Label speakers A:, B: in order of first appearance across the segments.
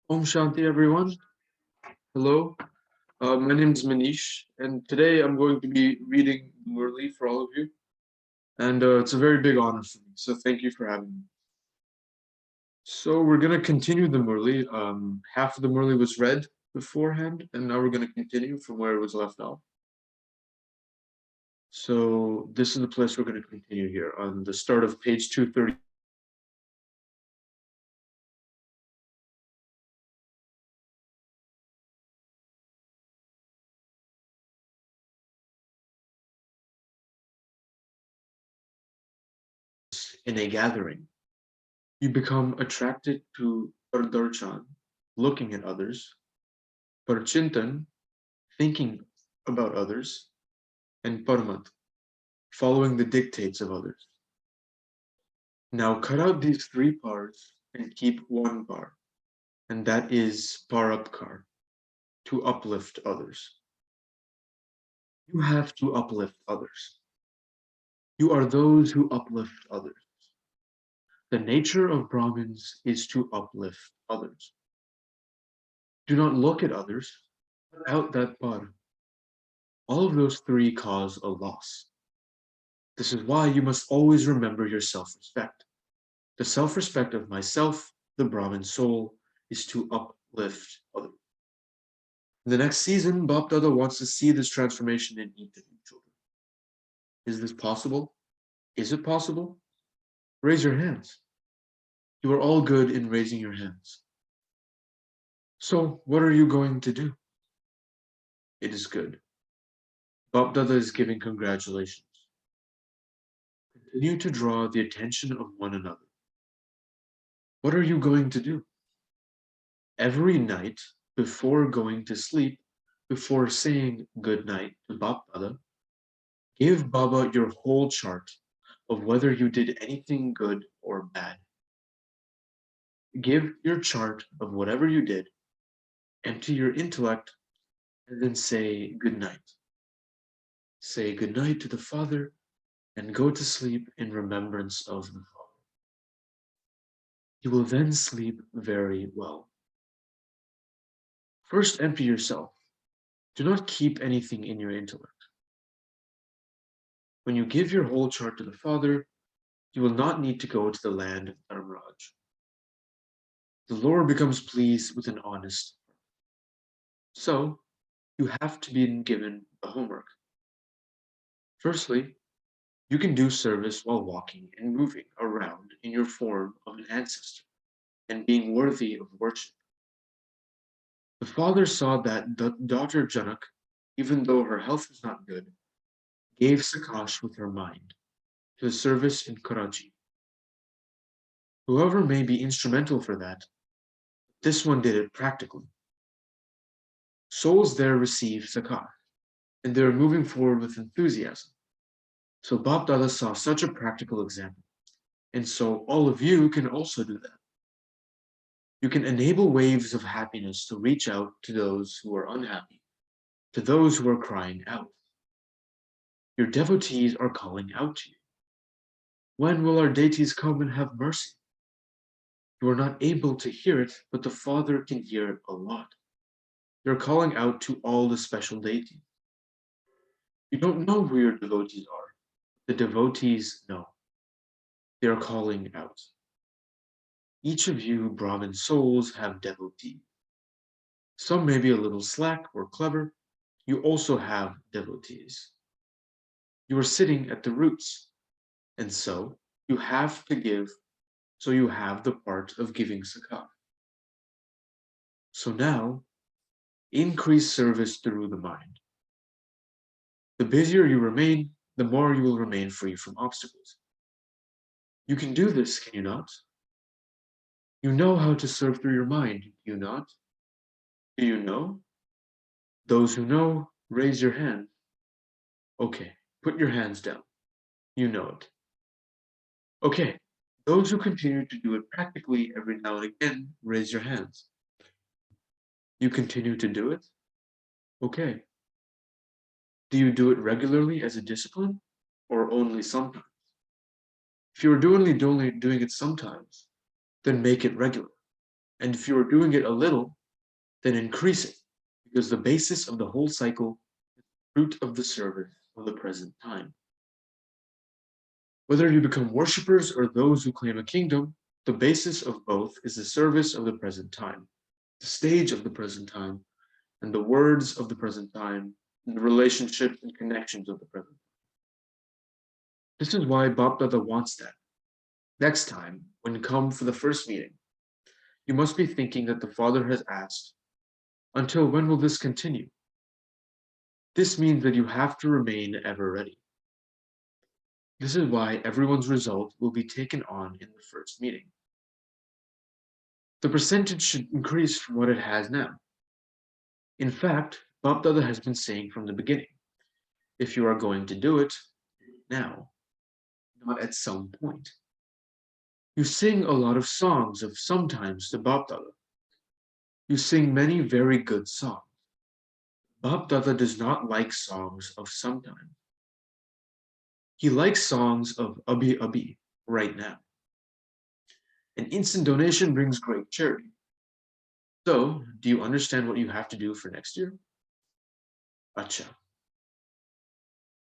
A: Om Shanti, everyone. Hello, my name is Manish, and today I'm going to be reading Murli for all of you. And it's a very big honor for me, so thank you for having me. So we're going to continue the Murli. Half of the Murli was read beforehand, and now we're going to continue from where it was left off. So this is the place we're going to continue here on the start of page 230. In a gathering, you become attracted to Pardarshan, looking at others, Parchintan, thinking about others, and Paramat, following the dictates of others. Now cut out these three pars and keep one par, and that is parapkar, to uplift others. You have to uplift others. You are those who uplift others. The nature of Brahmins is to uplift others. Do not look at others, cut out that par. All of those three cause a loss. This is why you must always remember your self-respect. The self-respect of myself, the Brahmin soul, is to uplift others. In the next season, Bap Dada wants to see this transformation in each of you children. Is this possible? Is it possible? Raise your hands. You are all good in raising your hands. So, what are you going to do? It is good. Bap Dada is giving congratulations. Continue to draw the attention of one another. What are you going to do? Every night, before going to sleep, before saying good night to Bap Dada, give Baba your whole chart of whether you did anything good or bad. Give your chart of whatever you did, empty your intellect, and then say good night. Say good night to the Father and go to sleep in remembrance of the Father. You will then sleep very well. First, empty yourself. Do not keep anything in your intellect. When you give your whole chart to the Father, you will not need to go to the land of Dharmaraj. The Lord becomes pleased with an honest heart. So, you have to be given the homework. Firstly, you can do service while walking and moving around in your form of an ancestor and being worthy of worship. The father saw that the daughter Janak, even though her health was not good, gave sakaash with her mind to the service in Karachi. Whoever may be instrumental for that, this one did it practically. Souls there receive sakaash, and they are moving forward with enthusiasm. So Bap Dada saw such a practical example, and so all of you can also do that. You can enable waves of happiness to reach out to those who are unhappy, to those who are crying out. Your devotees are calling out to you. When will our deities come and have mercy? You are not able to hear it, but the Father can hear it a lot. They're calling out to all the special deities. You don't know who your devotees are. The devotees know. They are calling out. Each of you Brahmin souls have devotees. Some may be a little slack or clever. You also have devotees. You are sitting at the roots, and so you have to give, so you have the part of giving sakaash. So now, increase service through the mind. The busier you remain, the more you will remain free from obstacles. You can do this, can you not? You know how to serve through your mind, do you not? Do you know? Those who know, raise your hand. Okay, put your hands down. You know it. Okay, those who continue to do it practically every now and again, raise your hands. You continue to do it? Okay. Do you do it regularly as a discipline or only sometimes? If you're only doing it sometimes, then make it regular And if you are doing it a little, then increase it, because the basis of the whole cycle is the fruit of the service of the present time. Whether you become worshippers or those who claim a kingdom, the basis of both is the service of the present time, the stage of the present time, and the words of the present time, and the relationships and connections of the present. This is why Bap Dada wants that. Next time, when you come for the first meeting, you must be thinking that the Father has asked, until when will this continue? This means that you have to remain ever ready. This is why everyone's result will be taken on in the first meeting. The percentage should increase from what it has now. In fact, Bap Dada has been saying from the beginning, if you are going to do it, now, not at some point. You sing a lot of songs of sometimes to Bap Dada. You sing many very good songs. Bap Dada does not like songs of sometimes. He likes songs of Abhi Abhi, right now. An instant donation brings great charity. So, do you understand what you have to do for next year? Acha.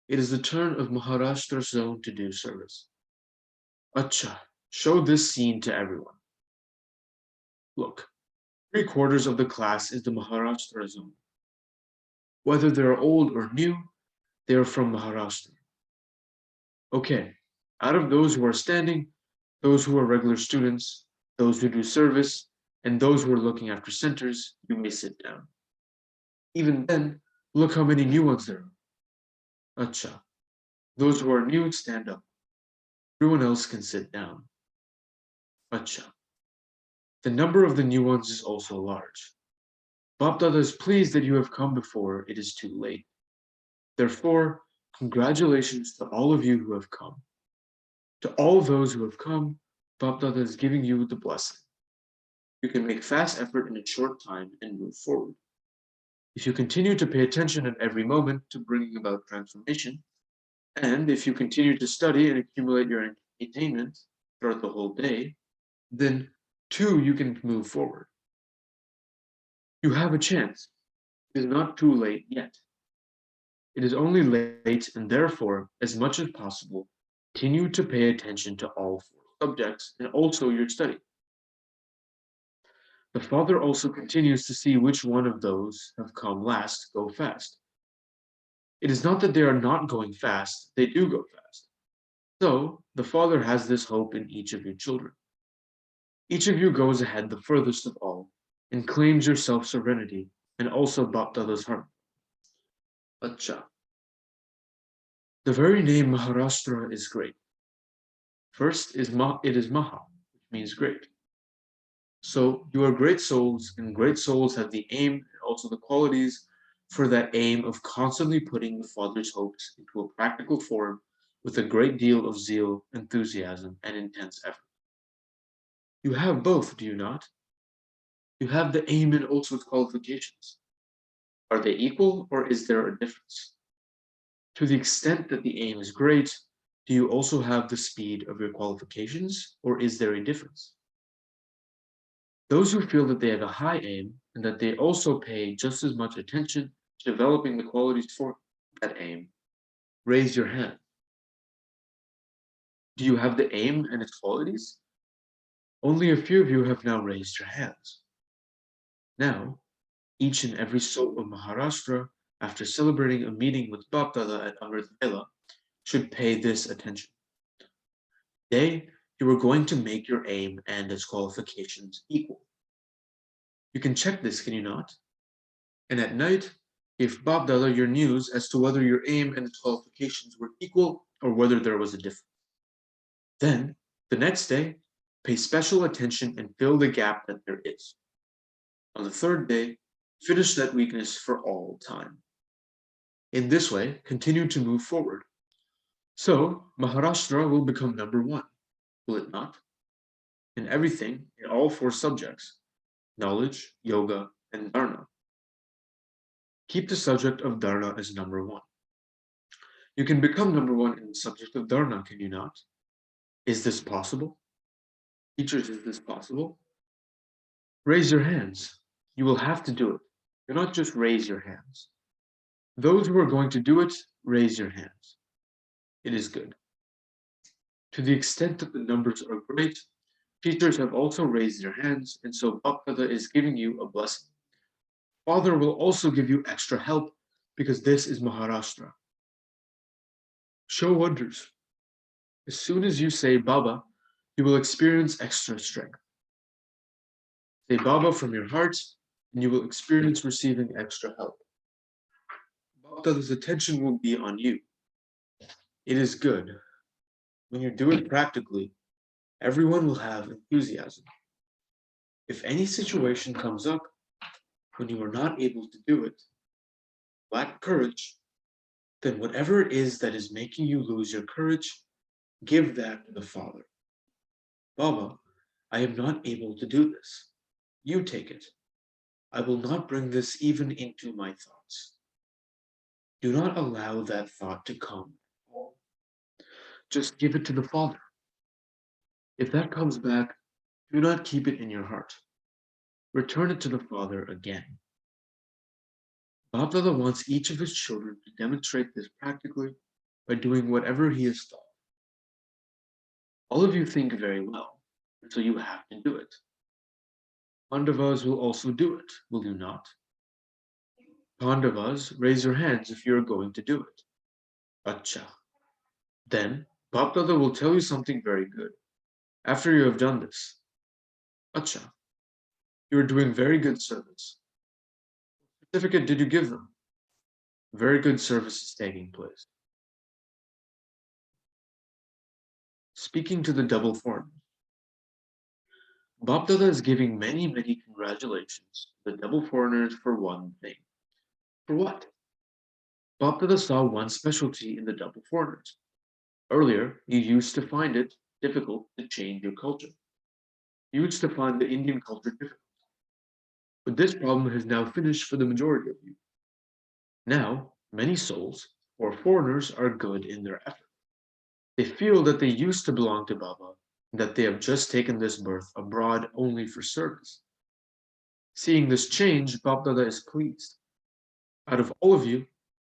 A: It is the turn of Maharashtra zone to do service. Acha, show this scene to everyone. Look, 3/4 of the class is the Maharashtra zone. Whether they are old or new, they are from Maharashtra. Okay, out of those who are standing, those who are regular students, those who do service, and those who are looking after centers, you may sit down. Even then, look how many new ones there are. Acha. Those who are new, stand up. Everyone else can sit down. Acha. The number of the new ones is also large. Bap Dada is pleased that you have come before it is too late. Therefore, congratulations to all of you who have come. To all those who have come, Bap Dada is giving you the blessing. You can make fast effort in a short time and move forward. If you continue to pay attention at every moment to bringing about transformation, and if you continue to study and accumulate your attainment throughout the whole day, then too you can move forward. You have a chance. It is not too late yet. It is only late, and therefore, as much as possible, continue to pay attention to all 4 subjects and also your study. The Father also continues to see which one of those have come last go fast. It is not that they are not going fast, they do go fast. So, the Father has this hope in each of your children. Each of you goes ahead the furthest of all and claims your self-serenity and also Bap Dada's heart. Acha. The very name Maharashtra is great. First, it is Maha, which means great. So you are great souls, and great souls have the aim and also the qualities for that aim of constantly putting the Father's hopes into a practical form with a great deal of zeal, enthusiasm, and intense effort. You have both, do you not? You have the aim and also its qualifications. Are they equal, or is there a difference? To the extent that the aim is great, do you also have the speed of your qualifications, or is there a difference? Those who feel that they have a high aim and that they also pay just as much attention to developing the qualities for that aim, raise your hand. Do you have the aim and its qualities? Only a few of you have now raised your hands. Now, each and every soul of Maharashtra, after celebrating a meeting with Bap Dada at Amrit Vela, should pay this attention. Today, you are going to make your aim and its qualifications equal. You can check this, can you not? And at night, give Bap Dada your news as to whether your aim and its qualifications were equal or whether there was a difference. Then, the next day, pay special attention and fill the gap that there is. On the 3rd day, finish that weakness for all time. In this way, continue to move forward. So, Maharashtra will become number 1, will it not? In everything, in all 4 subjects, knowledge, yoga, and dharna. Keep the subject of dharna as number 1. You can become number 1 in the subject of dharna, can you not? Is this possible? Teachers, is this possible? Raise your hands. You will have to do it. Do not just raise your hands. Those who are going to do it, raise your hands. It is good. To the extent that the numbers are great, teachers have also raised their hands, and so Bapdada is giving you a blessing. Father will also give you extra help because this is Maharashtra. Show wonders. As soon as you say Baba, you will experience extra strength. Say Baba from your heart, and you will experience receiving extra help. Bapdada's attention will be on you. It is good. When you do it practically, everyone will have enthusiasm. If any situation comes up when you are not able to do it, lack courage, then whatever it is that is making you lose your courage, give that to the Father. Baba, I am not able to do this. You take it. I will not bring this even into my thoughts. Do not allow that thought to come. Just give it to the Father. If that comes back, do not keep it in your heart. Return it to the Father again. Bapdada wants each of his children to demonstrate this practically by doing whatever he has taught. All of you think very well, and so you have to do it. Pandavas will also do it, will you not? Pandavas, raise your hands if you are going to do it. Acha. Then, Bapdada will tell you something very good. After you have done this, Acha, you are doing very good service. What certificate did you give them? Very good service is taking place. Speaking to the double foreigners. Bapdada is giving many, many congratulations to the double foreigners for one thing. For what? Bapdada saw one specialty in the double foreigners. Earlier, you used to find it difficult to change your culture. You used to find the Indian culture difficult. But this problem has now finished for the majority of you. Now, many souls, or foreigners, are good in their effort. They feel that they used to belong to Baba, and that they have just taken this birth abroad only for service. Seeing this change, Bapdada is pleased. Out of all of you,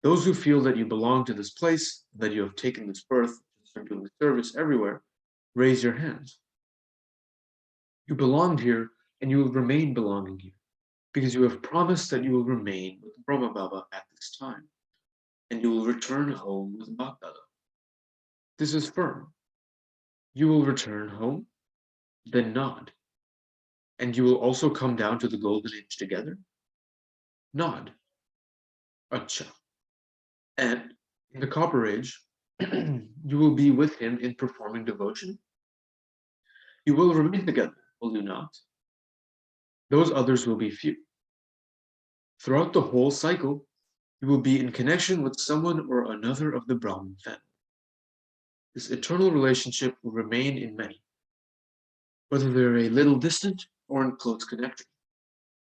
A: those who feel that you belong to this place, that you have taken this birth for doing service everywhere, raise your hands. You belonged here, and you will remain belonging here, because you have promised that you will remain with Brahma Baba at this time, and you will return home with Bapdada. This is firm. You will return home, then nod. And you will also come down to the golden age together? Nod. Acha. And in the copper age, you will be with him in performing devotion? You will remain together, will you not? Those others will be few. Throughout the whole cycle, you will be in connection with someone or another of the Brahmin family. This eternal relationship will remain in many, whether they're a little distant or in close connection.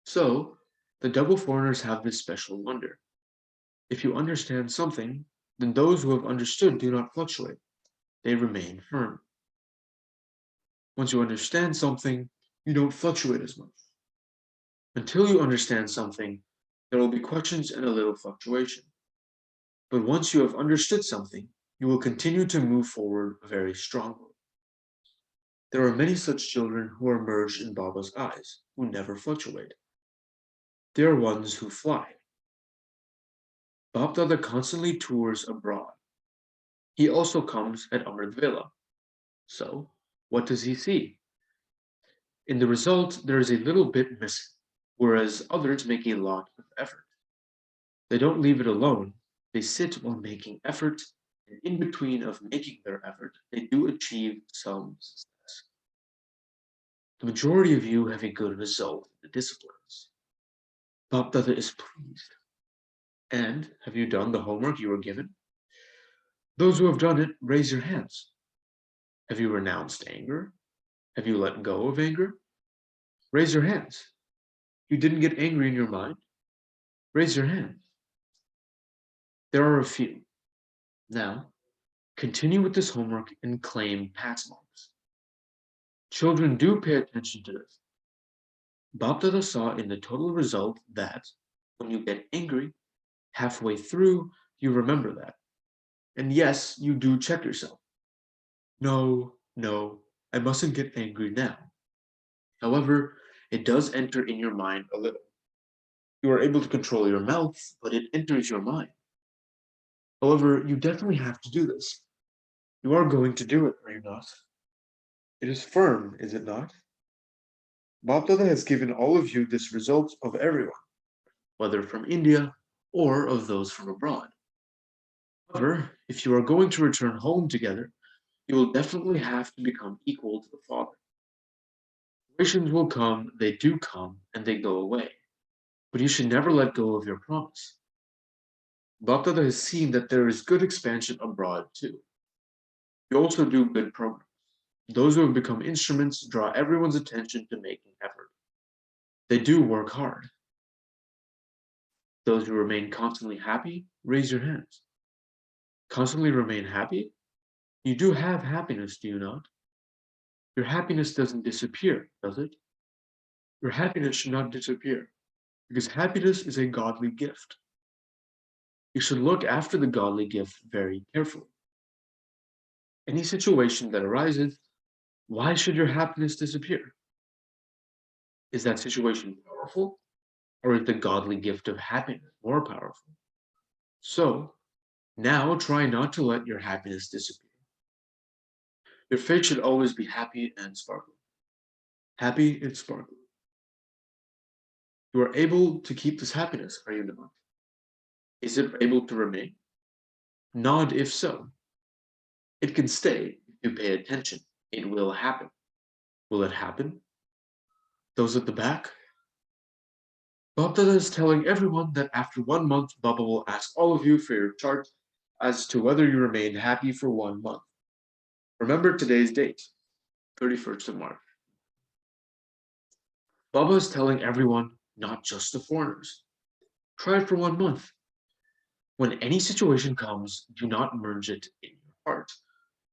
A: So, the double foreigners have this special wonder. If you understand something, then those who have understood do not fluctuate. They remain firm. Once you understand something, you don't fluctuate as much. Until you understand something, there will be questions and a little fluctuation. But once you have understood something, you will continue to move forward very strongly. There are many such children who are merged in Baba's eyes, who never fluctuate. They are ones who fly. Bapdada constantly tours abroad. He also comes at Amrit Vela. So, what does he see? In the result, there is a little bit missing, whereas others make a lot of effort. They don't leave it alone. They sit while making effort, and in between of making their effort, they do achieve some success. The majority of you have a good result in the disciplines. Bapdada is pleased. And have you done the homework you were given? Those who have done it, raise your hands. Have you renounced anger? Have you let go of anger? Raise your hands. You didn't get angry in your mind? Raise your hands. There are a few. Now, continue with this homework and claim pass marks. Children do pay attention to this. Bapdada saw in the total result that when you get angry, halfway through, you remember that. And yes, you do check yourself. No, no, I mustn't get angry now. However, it does enter in your mind a little. You are able to control your mouth, but it enters your mind. However, you definitely have to do this. You are going to do it, are you not? It is firm, is it not? Bapdada has given all of you this result of everyone, whether from India or of those from abroad. However, if you are going to return home together, you will definitely have to become equal to the Father. Situations will come, they do come, and they go away. But you should never let go of your promise. Bapdada has seen that there is good expansion abroad too. You also do good programs. Those who have become instruments draw everyone's attention to making effort. They do work hard. Those who remain constantly happy, raise your hands. Constantly remain happy? You do have happiness, do you not? Your happiness doesn't disappear, does it? Your happiness should not disappear, because happiness is a godly gift. You should look after the godly gift very carefully. Any situation that arises, why should your happiness disappear? Is that situation powerful, or is the godly gift of happiness more powerful? So, now try not to let your happiness disappear. Your face should always be happy and sparkling. Happy and sparkling. You are able to keep this happiness, are you not? Is it able to remain? Nod if so. It can stay if you pay attention. It will happen. Will it happen? Those at the back? Bapdada is telling everyone that after 1 month, Baba will ask all of you for your chart as to whether you remained happy for 1 month. Remember today's date, 31st of March. Baba is telling everyone, not just the foreigners. Try it for 1 month. When any situation comes, do not merge it in your heart.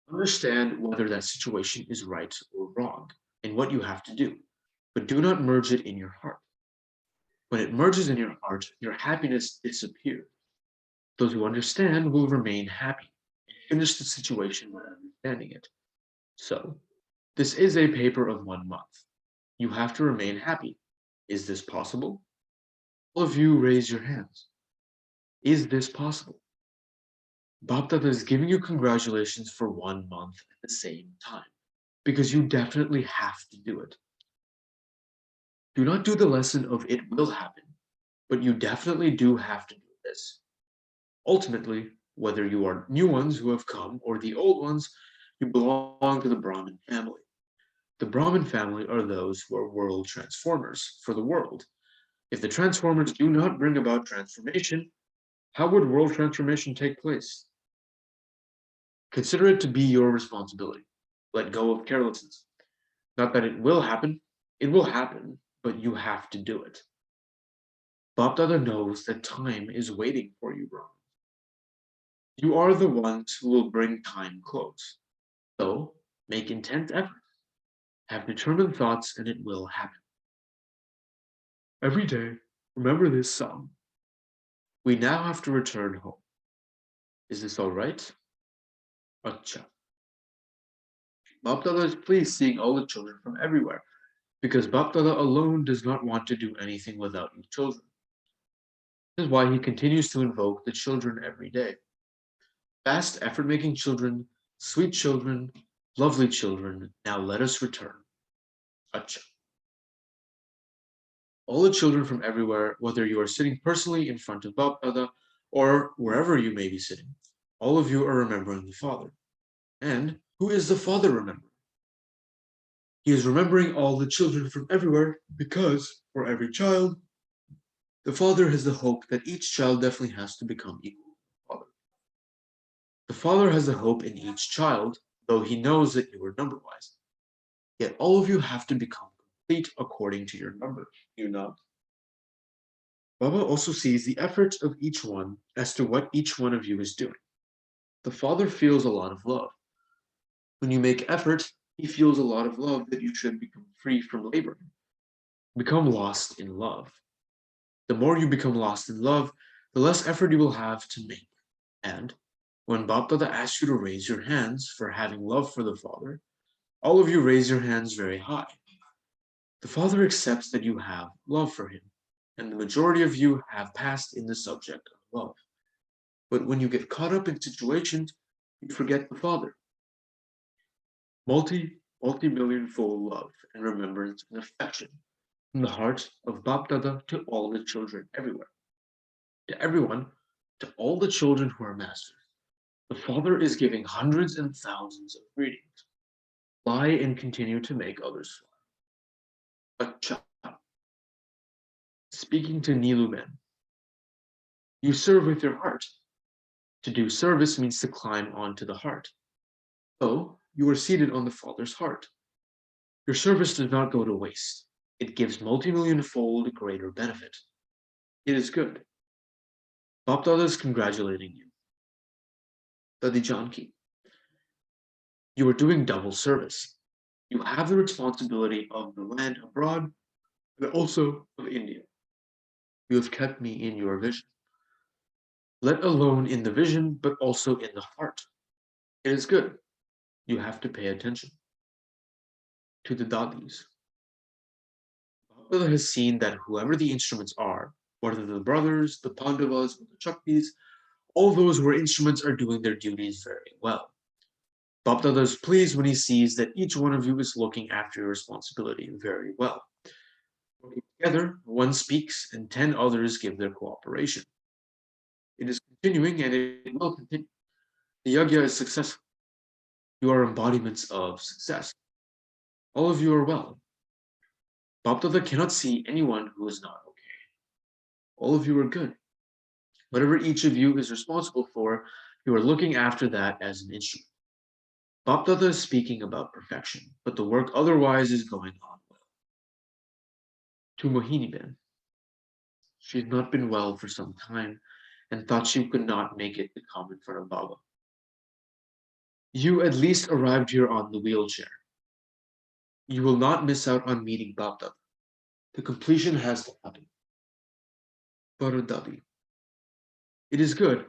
A: Understand whether that situation is right or wrong and what you have to do, but do not merge it in your heart. When it merges in your heart, your happiness disappears. Those who understand will remain happy and finish the situation by understanding it. So, this is a paper of 1 month. You have to remain happy. Is this possible? All of you raise your hands. Is this possible? Bapdada is giving you congratulations for 1 month at the same time, because you definitely have to do it. Do not do the lesson of it will happen, but you definitely do have to do this. Ultimately, whether you are new ones who have come or the old ones, you belong to the Brahmin family. The Brahmin family are those who are world transformers for the world. If the transformers do not bring about transformation, how would world transformation take place? Consider it to be your responsibility. Let go of carelessness. Not that it will happen, but you have to do it. Bapdada knows that time is waiting for you, Brahmin. You are the ones who will bring time close. So, make intense effort. Have determined thoughts and it will happen. Every day, remember this song. We now have to return home. Is this all right? Acha. Bapdada is pleased seeing all the children from everywhere, because Bapdada alone does not want to do anything without you children. This is why he continues to invoke the children every day. Fast, effort-making children, sweet children, lovely children, now let us return. Acha. All the children from everywhere, whether you are sitting personally in front of Bapdada or wherever you may be sitting, all of you are remembering the Father. And who is the Father remembering? He is remembering all the children from everywhere because, for every child, the Father has the hope that each child definitely has to become equal to the Father. The Father has the hope in each child, though he knows that you are number-wise. Yet all of you have to become complete according to your number, do you not? Baba also sees the effort of each one as to what each one of you is doing. The Father feels a lot of love. When you make effort, he feels a lot of love that you should become free from laboring. become lost in love. The more you become lost in love, the less effort you will have to make. And when Bapdada asks you to raise your hands for having love for the Father, all of you raise your hands very high. The Father accepts that you have love for him, and the majority of you have passed in the subject of love. But when you get caught up in situations, you forget the Father. Multi-million-fold love and remembrance and affection from the heart of Bapdada to all the children everywhere. To everyone, to all the children who are masters. The Father is giving hundreds and thousands of greetings. Fly and continue to make others fly. Acha. Speaking to Niluben. You serve with your heart. To do service means to climb onto the heart. So, you are seated on the Father's heart. Your service does not go to waste. It gives multi-million-fold greater benefit. It is good. Bapdada is congratulating you. Dadi Janki. You are doing double service. You have the responsibility of the land abroad, but also of India. You have kept me in your vision. Let alone in the vision, but also in the heart. It is good. You have to pay attention. To the Dadis. Bapdada has seen that whoever the instruments are, whether the brothers, the Pandavas, or the Chaktis, all those who are instruments are doing their duties very well. Bapdada is pleased when he sees that each one of you is looking after your responsibility very well. Working together, one speaks and 10 others give their cooperation. It is continuing and it will continue. The yajna is successful. You are embodiments of success. All of you are well. Bapdada cannot see anyone who is not okay. All of you are good. Whatever each of you is responsible for, you are looking after that as an instrument. Bapdada is speaking about perfection, but the work otherwise is going on well. To Mohini-ben. She's not been well for some time and thought she could not make it to come in front of Baba. You at least arrived here on the wheelchair. You will not miss out on meeting Bapdada. The completion has to happen. Baradabi. It is good.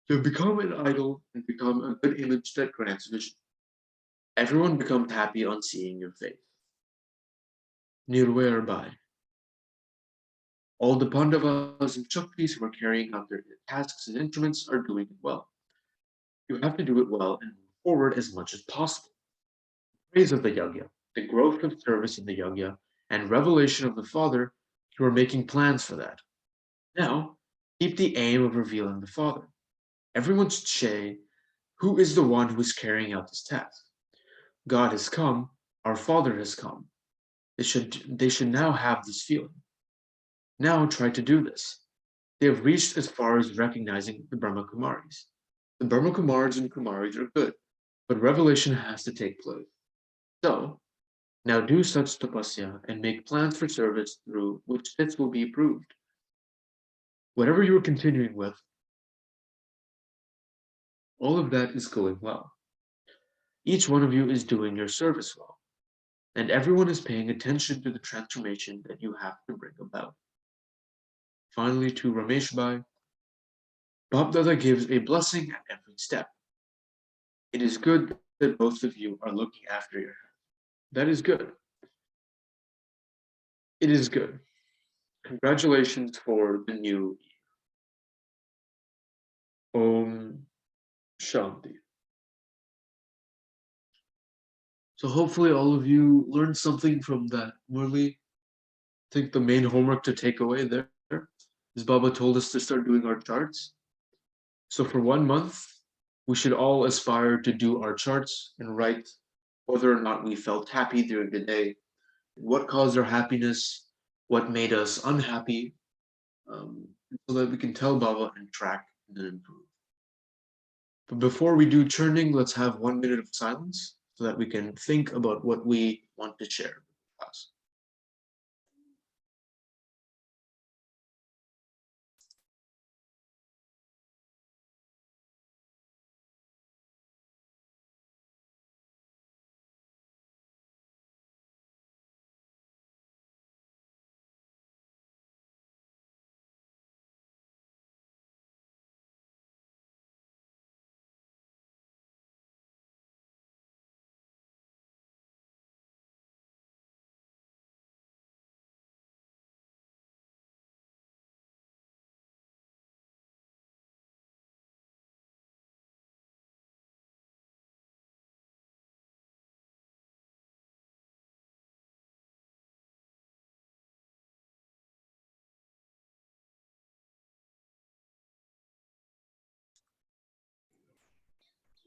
A: You have become an idol and become a good image that grants vision. Everyone becomes happy on seeing your face. Nirware. All the Pandavas and Chakris who are carrying out their tasks and instruments are doing it well. You have to do it well and move forward as much as possible. Praise of the yajna, the growth of service in the yajna, and revelation of the Father, you are making plans for that. Now, keep the aim of revealing the Father. Everyone should say, who is the one who is carrying out this task? God has come, our Father has come. They should now have this feeling. Now try to do this. They have reached as far as recognizing the Brahma Kumaris. The Brahma Kumaris and Kumaris are good, but revelation has to take place. So, now do such tapasya and make plans for service through which this will be approved. Whatever you are continuing with, all of that is going well. Each one of you is doing your service well, and everyone is paying attention to the transformation that you have to bring about. Finally, to Ramesh Bhai, Bapdada gives a blessing at every step. It is good that both of you are looking after your health. That is good. It is good. Congratulations for the new Om Shanti. So hopefully all of you learned something from that, Murli. I think the main homework to take away there is Baba told us to start doing our charts. So for 1 month, we should all aspire to do our charts and write whether or not we felt happy during the day, what caused our happiness, what made us unhappy, so that we can tell Baba and track and then improve. But before we do churning, let's have 1 minute of silence so that we can think about what we want to share with us.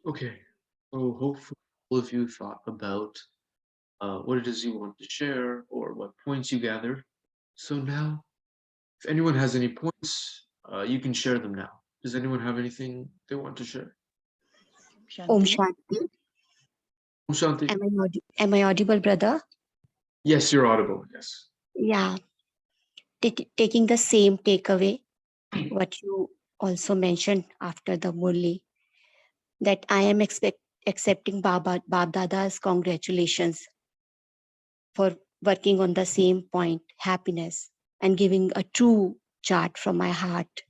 A: Okay, so hopefully all of you thought about what it is you want to share or what points you gathered. So now, if anyone has any points, you can share them now. Does anyone have anything they want to share?
B: Om
C: Shanti.
B: Shanti.
A: Om Shanti.
B: Am I audible, brother?
A: Yes, you're audible. Yes.
B: Yeah. Taking the same takeaway, what you also mentioned after the Murli, that I am accepting Bab Dada's congratulations for working on the same point, happiness, and giving a true chart from my heart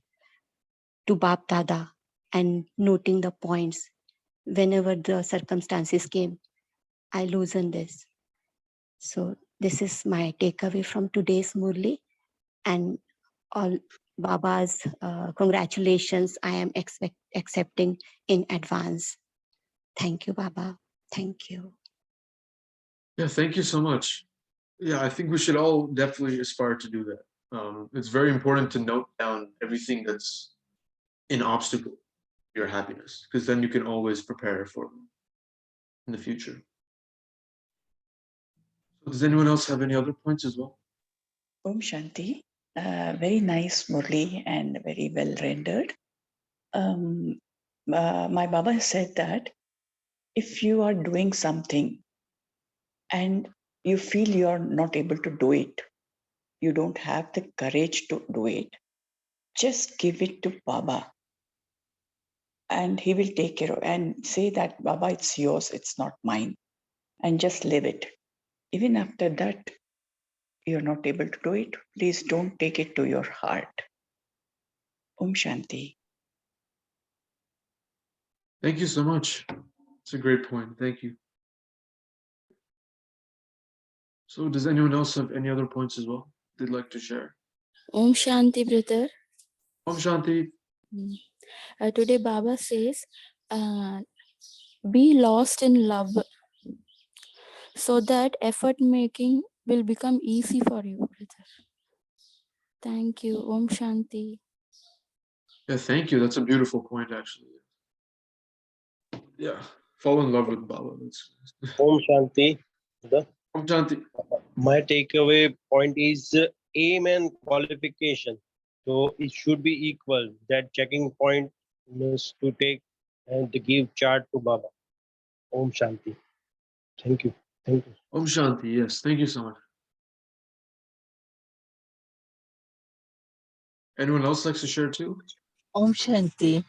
B: to Bab Dada and noting the points. Whenever the circumstances came, I loosened this. So this is my takeaway from today's Murli, and all Baba's congratulations I am accepting in advance. Thank you, Baba. Thank you.
A: Yeah, thank you so much. Yeah, I think we should all definitely aspire to do that. It's very important to note down everything that's an obstacle to your happiness, because then you can always prepare for them in the future. So does anyone else have any other points as well?
C: Om Shanti. Very nice, Murli, and very well rendered. My Baba has said that if you are doing something and you feel you're not able to do it, you don't have the courage to do it, just give it to Baba and he will take care of and say that Baba, it's yours, it's not mine, and just live it. Even after that, you're not able to do it, please don't take it to your heart. Om Shanti.
A: Thank you so much. It's a great point. Thank you. So does anyone else have any other points as well they'd like to share?
D: Om Shanti, brother.
A: Om Shanti.
D: Today Baba says, be lost in love so that effort making will become easy for you, brother. Thank you. Om Shanti.
A: Yeah, thank you. That's a beautiful point, actually. Yeah, fall in love with Baba. That's
E: Om Shanti.
A: Om Shanti.
E: My takeaway point is aim and qualification. So it should be equal. That checking point is to take and to give chart to Baba. Om Shanti. Thank you. Thank you.
A: Om Shanti. Yes, thank you so much. Anyone else likes to share too?
F: Om Shanti,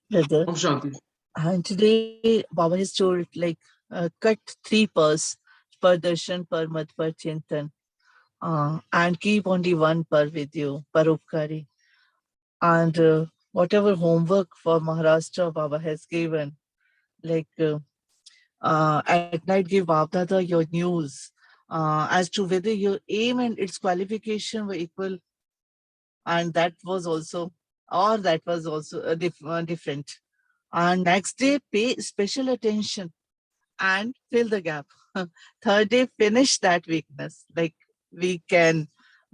F: brother.
A: Om Shanti.
F: And today, Baba has told cut 3 purs per darshan, per mat, per chintan, and keep only 1 per with you, paropkari. And whatever homework for Maharashtra Baba has given, at night give Baba your news as to whether your aim and its qualification were equal, and that was also different. And next day, pay special attention and fill the gap. Third day, finish that weakness. Like we can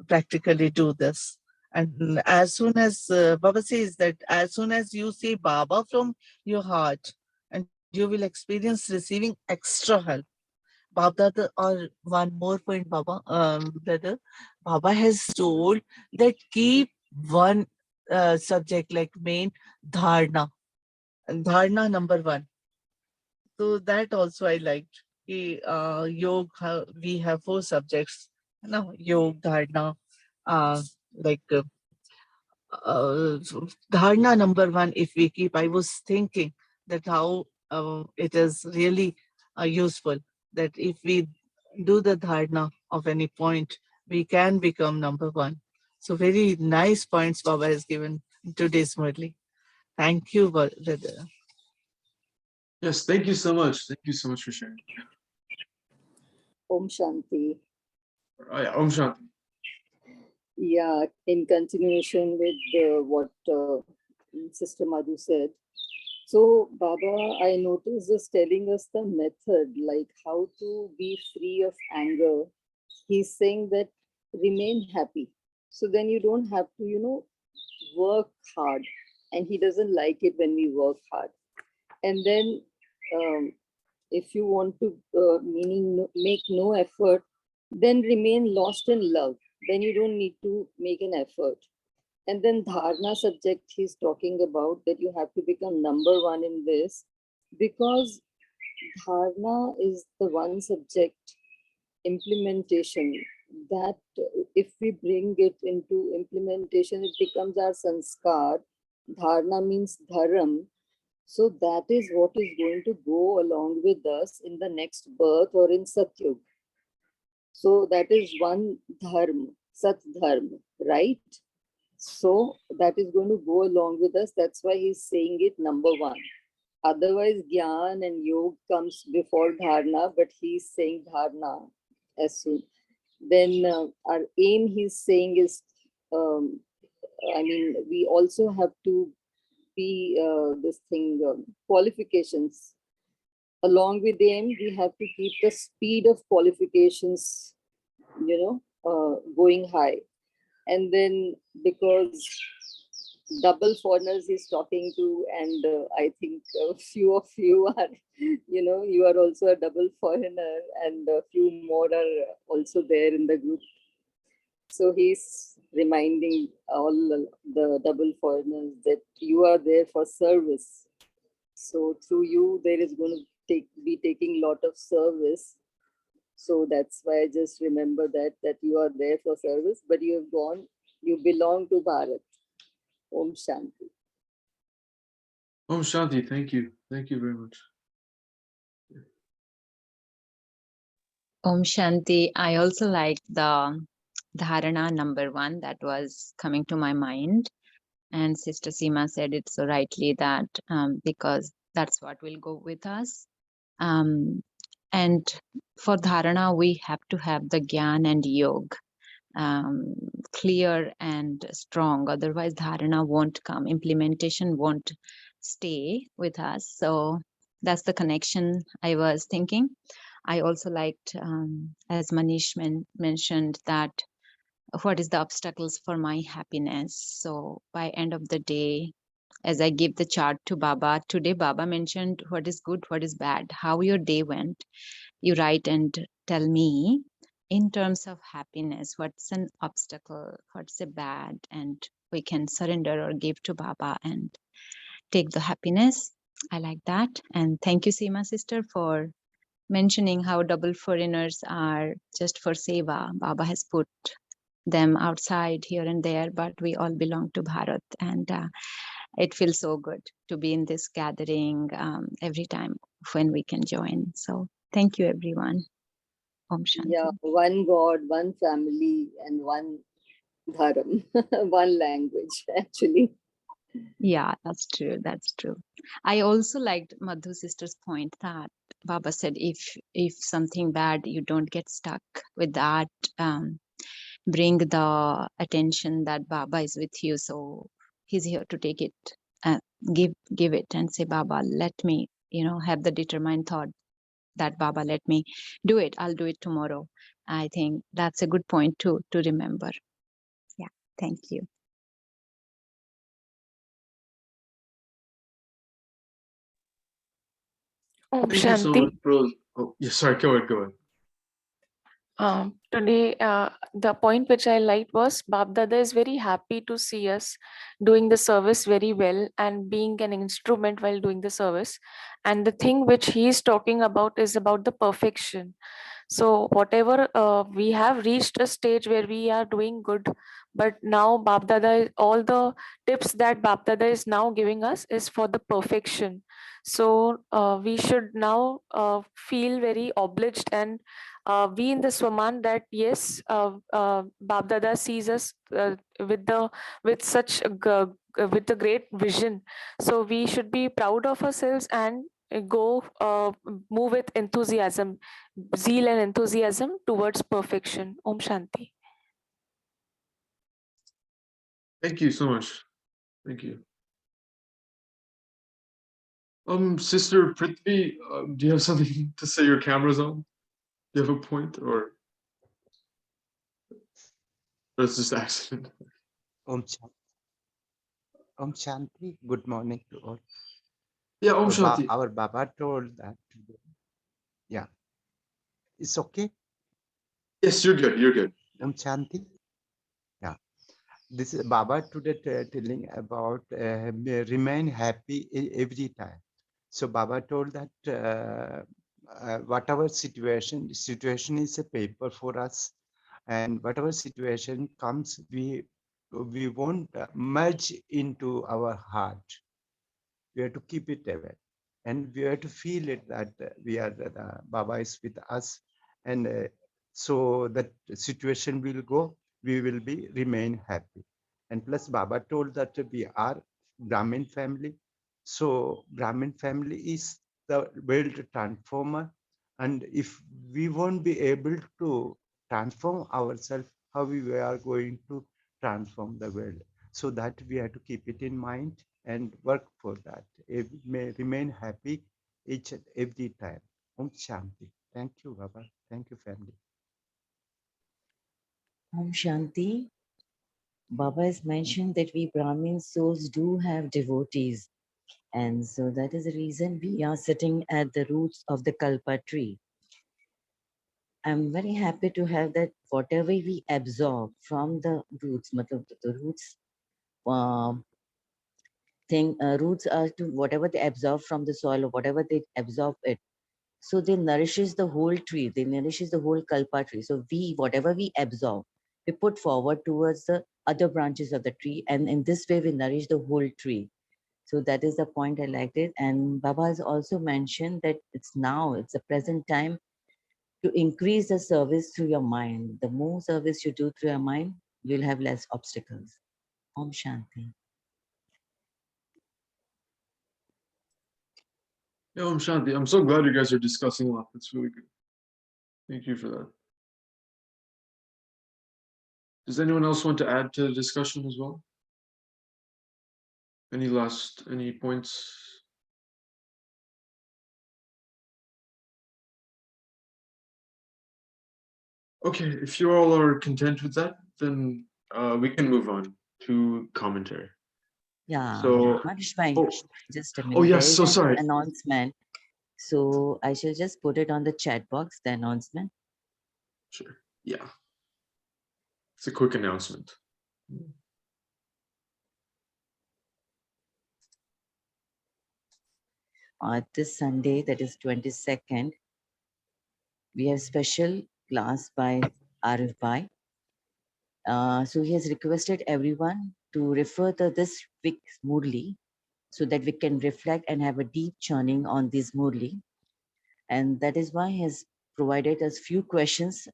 F: practically do this. And as soon as Baba says that, as soon as you say Baba from your heart, and you will experience receiving extra help. Baba, or one more point, Baba, brother, Baba has told that keep one subject like main dharna, dharna number 1. So that also I liked. Yoga, we have 4 subjects. No, yoga, dharna, uh, like dharna number 1. If we keep, I was thinking that how it is really useful that if we do the dharna of any point, we can become number 1. So very nice points Baba has given in today's Murli. Thank you, brother.
A: Yes, thank you so much. Thank you so much for sharing.
G: Om Shanti.
A: Oh, yeah, Om Shanti.
G: Yeah, in continuation with what Sister Madhu said. So, Baba, I noticed is telling us the method, like how to be free of anger. He's saying that remain happy. So then you don't have to, work hard. And he doesn't like it when we work hard. And then if you want to make no effort, then remain lost in love. Then you don't need to make an effort. And then dharana subject he's talking about, that you have to become number one in this, because dharana is the one subject, implementation, that if we bring it into implementation, it becomes our sanskar. Dharana means dharam. So that is what is going to go along with us in the next birth or in Satyug. So that is one dharma, Sat dharma, right? So that is going to go along with us. That's why he's saying it number one. Otherwise, Gyan and Yog comes before Dharna, but he's saying Dharna as soon. Then our aim, he's saying, is, we also have to be qualifications. Along with aim, we have to keep the speed of qualifications, going high. And then because double foreigners he's talking to, and I think a few of you are, you are also a double foreigner, and a few more are also there in the group. So he's reminding all the double foreigners that you are there for service. So through you, there is going to be taking a lot of service. So that's why I just remember that you are there for service, but you have gone, you belong to Bharat. Om Shanti.
A: Om Shanti. Thank you. Thank you very much.
H: Om Shanti. I also liked the dharana number one that was coming to my mind. And Sister Seema said it so rightly that because that's what will go with us. And for dharana, we have to have the Gyan and Yog clear and strong. Otherwise, dharana won't come. Implementation won't stay with us. So that's the connection I was thinking. I also liked, as Manish mentioned, that what is the obstacles for my happiness. So by end of the day, as I give the chart to Baba, today Baba mentioned what is good, what is bad, how your day went. You write and tell me in terms of happiness, what's an obstacle, what's a bad, and we can surrender or give to Baba and take the happiness. I like that. And thank you, Seema sister, for mentioning how double foreigners are just for seva. Baba has put them outside here and there, but we all belong to Bharat. And it feels so good to be in this gathering every time when we can join. So thank you, everyone. Om Shanti.
G: Yeah, one God, one family, and one dharam, one language, actually.
H: Yeah, that's true. That's true. I also liked Madhu sister's point that Baba said, if something bad, you don't get stuck with that. Bring the attention that Baba is with you. So he's here to take it, give it and say, Baba, let me, have the determined thought that Baba, let me do it. I'll do it tomorrow. I think that's a good point to remember. Yeah. Thank you.
I: Om
A: Thank you so
I: Shanti.
A: much, bro. Oh, yeah, sorry. Go ahead.
I: Today, the point which I liked was Bab Dada is very happy to see us doing the service very well and being an instrument while doing the service. And the thing which he is talking about is about the perfection. So whatever we have reached a stage where we are doing good, but now Bab Dada, all the tips that Bab Dada is now giving us is for the perfection. So we should now feel very obliged and be in the Swaman that yes, Bab Dada sees us with such with a great vision. So we should be proud of ourselves and go move with enthusiasm, zeal and enthusiasm towards perfection. Om Shanti.
A: Thank you so much. Thank you. Sister Prithvi, do you have something to say? Your camera's on. Do you have a point, or it's just accident?
J: Om Shanti. Good morning to all.
A: Yeah, Om Shanti.
J: Our Baba told that. Yeah. It's okay.
A: Yes, you're good. You're good.
J: Om Shanti. Yeah. This is Baba today telling about remain happy every time. So Baba told that whatever situation is a paper for us, and whatever situation comes, we won't merge into our heart. We have to keep it away, and we have to feel it that we are Baba is with us, and so that situation will go. We will be remain happy, and plus Baba told that we are Brahmin family, so Brahmin family is the world transformer, and if we won't be able to transform ourselves, how we are going to transform the world? So that we have to keep it in mind and work for that. It may remain happy each and every time. Om Shanti. Thank you, Baba. Thank you, family.
K: Om Shanti. Baba has mentioned that we Brahmin souls do have devotees. And so that is the reason we are sitting at the roots of the Kalpa tree. I'm very happy to have that whatever we absorb from the roots, the roots roots are to whatever they absorb from the soil or whatever they absorb it. So they nourishes the whole tree, they nourishes the whole Kalpa tree. So whatever we absorb, we put forward towards the other branches of the tree, and in this way we nourish the whole tree. So that is the point I liked it. And Baba has also mentioned that it's a present time to increase the service through your mind. The more service you do through your mind, you'll have less obstacles. Om Shanti.
A: Yeah, Om Shanti. I'm so glad you guys are discussing a lot. That's really good. Thank you for that. Does anyone else want to add to the discussion as well? Any points? Okay, if you all are content with that, then we can move on to commentary.
K: Yeah,
A: So,
K: Manish Bhai,
A: oh,
K: just a minute.
A: oh yes,
K: There is
A: so
K: an
A: sorry.
K: announcement. So I shall just put it on the chat box, the announcement.
A: Sure, yeah. It's a quick announcement.
K: This Sunday, that is 22nd, we have special class by Arif Bhai. So he has requested everyone to refer to this week's Murli so that we can reflect and have a deep churning on this Murli. And that is why he has provided us few questions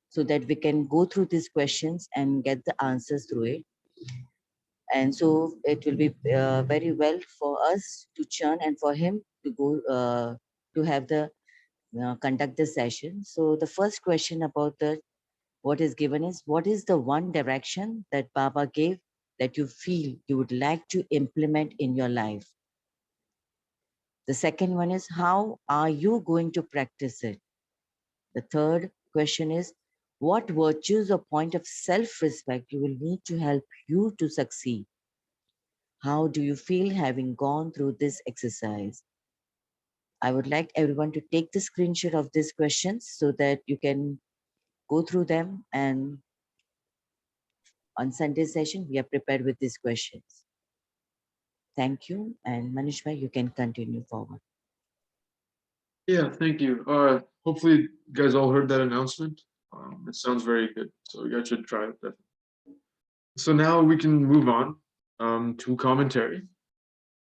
K: so that we can go through these questions and get the answers through it. And so it will be very well for us to churn and for him to go to have the conduct the session. So the first question about what is given is, what is the one direction that Baba gave that you feel you would like to implement in your life? The second one is, how are you going to practice it? The third question is, what virtues or point of self-respect you will need to help you to succeed? How do you feel having gone through this exercise? I would like everyone to take the screenshot of these questions so that you can go through them, and on Sunday session, we are prepared with these questions. Thank you. And Manish Bhai, you can continue forward.
A: Yeah, thank you. Hopefully you guys all heard that announcement. It sounds very good, so you guys should try it definitely. So now we can move on to commentary.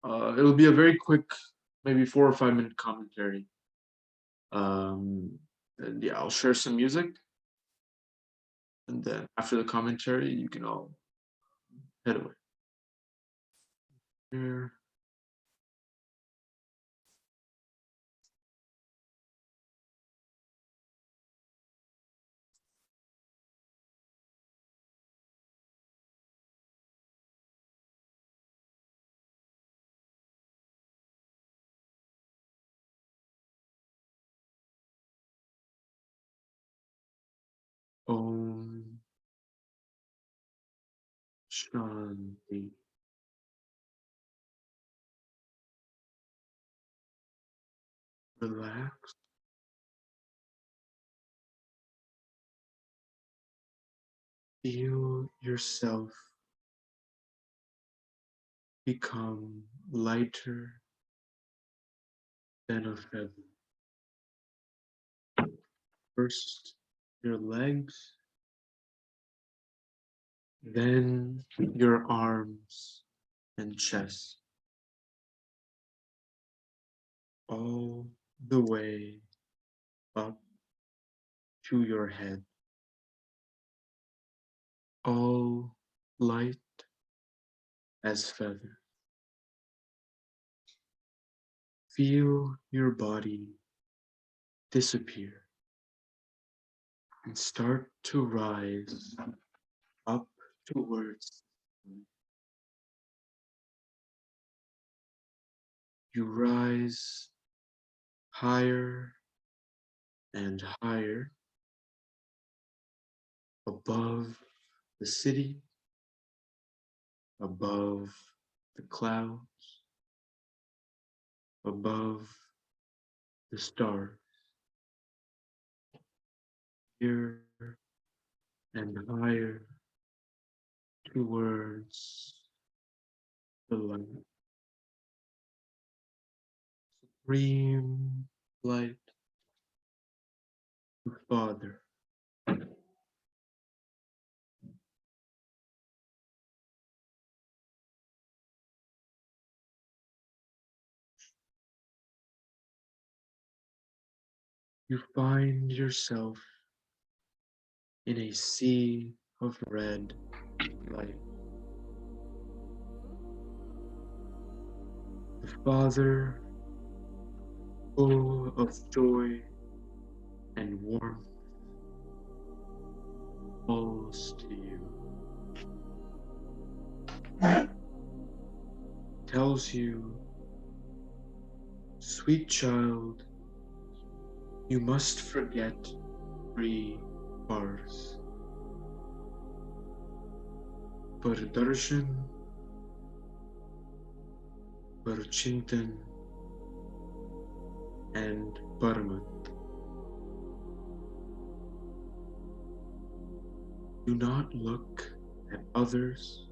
A: It'll be a very quick, maybe 4 or 5 minute commentary. And yeah, I'll share some music. And then after the commentary, you can all head away. Here. Om Shanti. relax. Feel yourself become lighter than a feather. First, your legs, then your arms and chest, all the way up to your head, all light as feather. Feel your body disappear and start to rise up towards the sun. You rise higher and higher above the city, above the clouds, above the stars, higher and higher towards the light. Supreme light, the Father. You find yourself in a sea of red light. The Father, full of joy and warmth, calls to you, tells you, sweet child, you must forget 3 bars. Pardarshan, Parchintan, and Paramat. Do not look at others,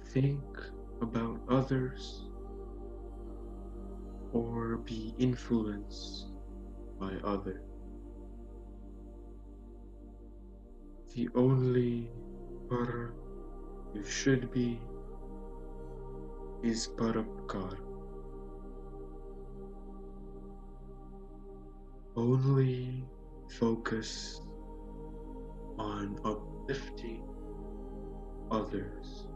A: think about others, or be influenced by others. The only Para you should be is Parapkar. Only focus on uplifting others.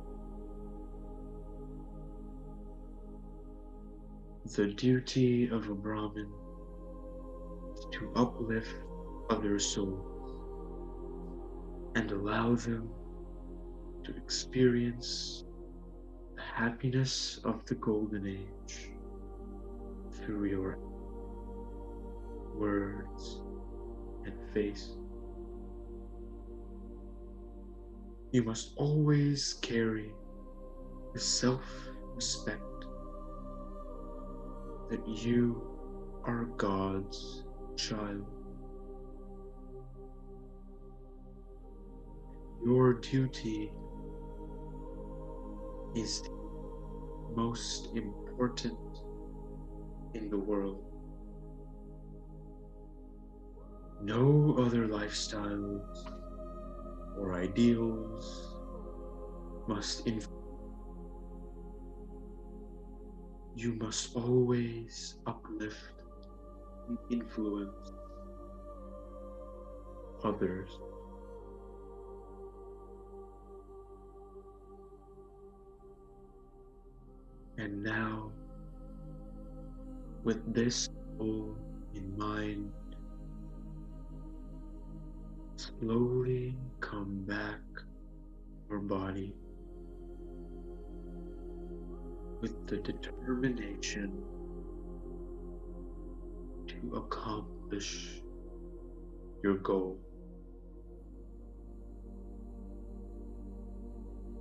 A: The duty of a Brahmin is to uplift other souls and allow them to experience the happiness of the Golden Age through your words and face. You must always carry the self-respect that you are God's child. Your duty is the most important in the world. No other lifestyles or ideals must influence. You must always uplift and influence others. And now, with this goal in mind, slowly come back to your body with the determination to accomplish your goal.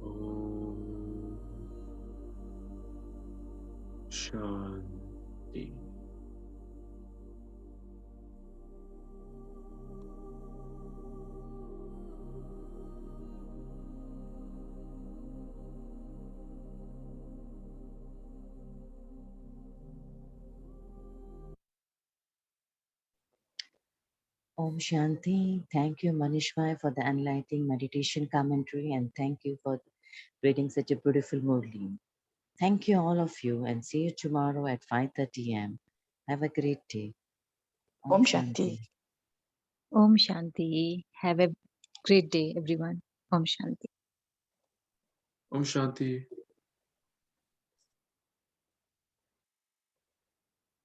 A: Om Shanti.
K: Om Shanti. Thank you, Manishmai, for the enlightening meditation commentary, and thank you for reading such a beautiful Murli. Thank you, all of you, and see you tomorrow at 5:30 am. Have a great day.
C: Om Shanti.
H: Om Shanti. Have a great day, everyone. Om Shanti.
A: Om Shanti.